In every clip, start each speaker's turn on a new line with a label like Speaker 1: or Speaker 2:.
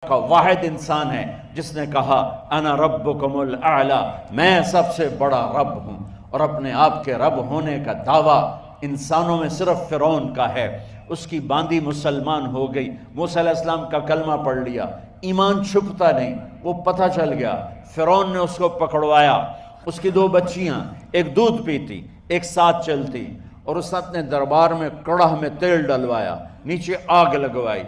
Speaker 1: کا واحد انسان ہے جس نے کہا انا ربکم الاعلی، میں سب سے بڑا رب ہوں، اور اپنے آپ کے رب ہونے کا دعویٰ انسانوں میں صرف فرعون کا ہے۔ اس کی باندی مسلمان ہو گئی، موسیٰ علیہ السلام کا کلمہ پڑھ لیا، ایمان چھپتا نہیں، وہ پتہ چل گیا۔ فرعون نے اس کو پکڑوایا، اس کی 2 بچیاں، ایک دودھ پیتی ایک ساتھ چلتی، اور اس نے اپنے دربار میں کڑاہ میں تیل ڈلوایا، نیچے آگ لگوائی،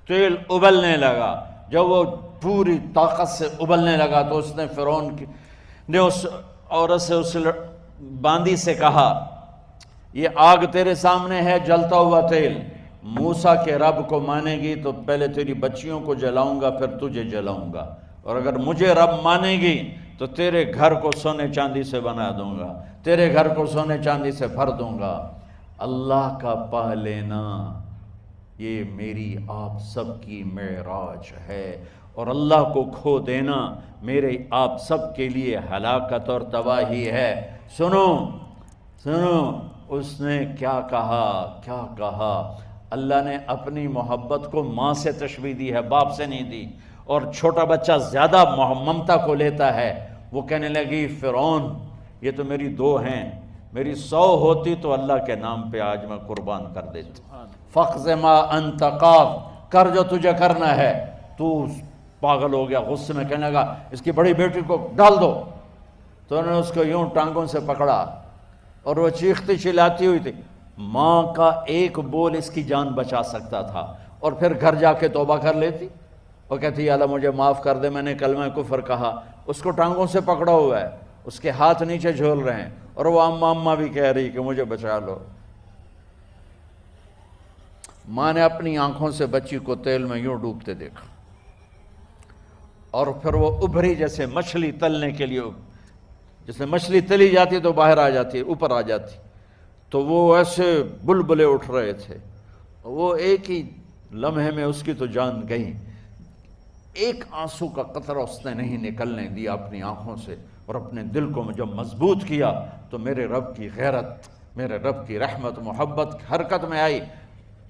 Speaker 1: تیل ابلنے لگا۔ جب وہ پوری طاقت سے ابلنے لگا تو اس نے فرعون نے اس عورت سے، اس باندی سے کہا یہ آگ تیرے سامنے ہے، جلتا ہوا تیل، موسیٰ کے رب کو مانے گی تو پہلے تیری بچیوں کو جلاؤں گا پھر تجھے جلاؤں گا، اور اگر مجھے رب مانے گی تو تیرے گھر کو سونے چاندی سے بنا دوں گا، تیرے گھر کو سونے چاندی سے بھر دوں گا۔ اللہ کا پا لینا یہ میری آپ سب کی معراج ہے، اور اللہ کو کھو دینا میرے آپ سب کے لیے ہلاکت اور تباہی ہے۔ سنو سنو اس نے کیا کہا۔ اللہ نے اپنی محبت کو ماں سے تشبیہ دی ہے، باپ سے نہیں دی، اور چھوٹا بچہ زیادہ ممتا کو لیتا ہے۔ وہ کہنے لگی فرعون یہ تو میری 2 ہیں، میری 100 ہوتی تو اللہ کے نام پہ آج میں قربان کر دیتی۔ فَقْضِ مَا أَنْتَ قَاضٍ، کر جو تجھے کرنا ہے۔ تو پاگل ہو گیا، غصے میں کہنے لگا اس کی بڑی بیٹی کو ڈال دو۔ تو انہوں نے اس کو یوں ٹانگوں سے پکڑا، اور وہ چیختی چلاتی ہوئی تھی۔ ماں کا ایک بول اس کی جان بچا سکتا تھا، اور پھر گھر جا کے توبہ کر لیتی، وہ کہتی اللہ مجھے معاف کر دے، میں نے کلمہ کفر کہا۔ اس کو ٹانگوں سے پکڑا ہوا ہے، اس کے ہاتھ نیچے جھول رہے ہیں، اور وہ اماں بھی کہہ رہی کہ مجھے بچا لو۔ ماں نے اپنی آنکھوں سے بچی کو تیل میں یوں ڈوبتے دیکھا، اور پھر وہ ابھری جیسے مچھلی تلنے کے لیے، جیسے مچھلی تلی جاتی تو باہر آ جاتی، اوپر آ جاتی، تو وہ ایسے بلبلے اٹھ رہے تھے۔ وہ ایک ہی لمحے میں اس کی تو جان گئی، ایک آنسو کا قطرہ اس نے نہیں نکلنے دیا اپنی آنکھوں سے، اور اپنے دل کو جب مضبوط کیا تو میرے رب کی غیرت، میرے رب کی رحمت محبت حرکت میں آئی۔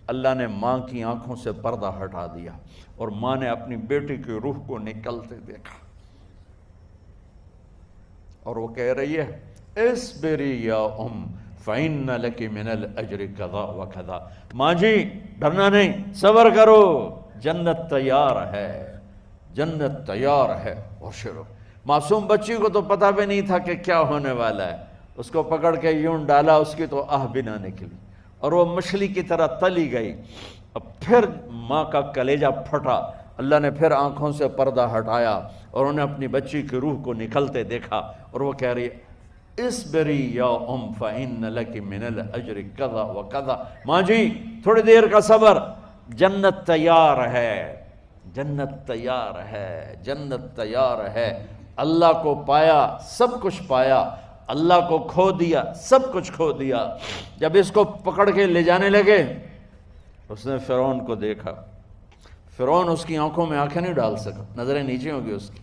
Speaker 1: اللہ نے ماں کی آنکھوں سے پردہ ہٹا دیا، اور ماں نے اپنی بیٹی کی روح کو نکلتے دیکھا، اور وہ کہہ رہی ہے اصبری یا فَإِنَّ لَكِ مِنَ الْأَجْرِ كَذَا وَكَذَا، ماں جی ڈرنا نہیں، صبر کرو، جنت تیار ہے، جنت تیار ہے۔ اور شروع معصوم بچی کو تو پتہ بھی نہیں تھا کہ کیا ہونے والا ہے، اس کو پکڑ کے یوں ڈالا، اس کی تو آہ بھی نہ نکلی، اور وہ مچھلی کی طرح تلی گئی۔ اب پھر ماں کا کلیجہ پھٹا، اللہ نے پھر آنکھوں سے پردہ ہٹایا، اور انہیں اپنی بچی کی روح کو نکلتے دیکھا، اور وہ کہہ رہی ہے اصبری یا فإن لک من الأجر کذا وکذا، ماں جی تھوڑی دیر کا صبر، جنت تیار ہے، جنت تیار ہے، جنت تیار ہے۔ اللہ کو پایا سب کچھ پایا، اللہ کو کھو دیا سب کچھ کھو دیا۔ جب اس کو پکڑ کے لے جانے لگے، اس نے فرعون کو دیکھا، فرعون اس کی آنکھوں میں آنکھیں نہیں ڈال سکا، نظریں نیچے ہو گئی اس کی۔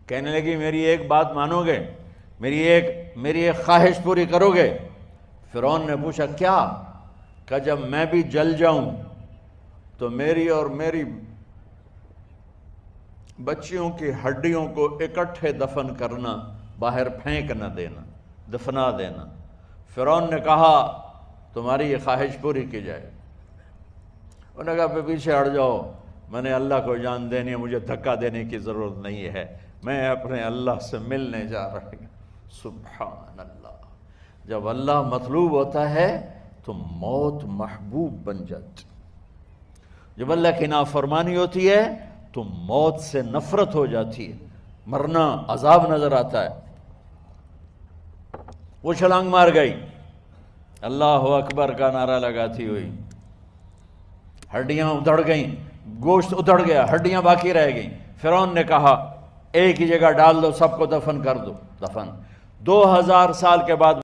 Speaker 1: کہنے لگی میری ایک بات مانو گے، میری ایک خواہش پوری کرو گے؟ فرعون نے پوچھا کیا؟ کہ جب میں بھی جل جاؤں تو میری اور میری بچیوں کی ہڈیوں کو اکٹھے دفن کرنا، باہر پھینک نہ دینا، دفنا دینا۔ فرعون نے کہا تمہاری یہ خواہش پوری کی جائے۔ انہوں نے کہا پیچھے ہٹ جاؤ، میں نے اللہ کو جان دینی ہے، مجھے دھکا دینے کی ضرورت نہیں ہے، میں اپنے اللہ سے ملنے جا رہا ہوں۔ سبحان اللہ، جب اللہ مطلوب ہوتا ہے تو موت محبوب بن جاتی، جب اللہ کی نافرمانی ہوتی ہے تو موت سے نفرت ہو جاتی ہے، مرنا عذاب نظر آتا ہے۔ وہ چھلانگ مار گئی، اللہ اکبر کا نعرہ لگاتی ہوئی، ہڈیاں ادھڑ گئیں، گوشت ادھڑ گیا، ہڈیاں باقی رہ گئیں۔ فرعون نے کہا ایک ہی جگہ ڈال دو، سب کو دفن کر دو۔ دفن 2000 سال کے بعد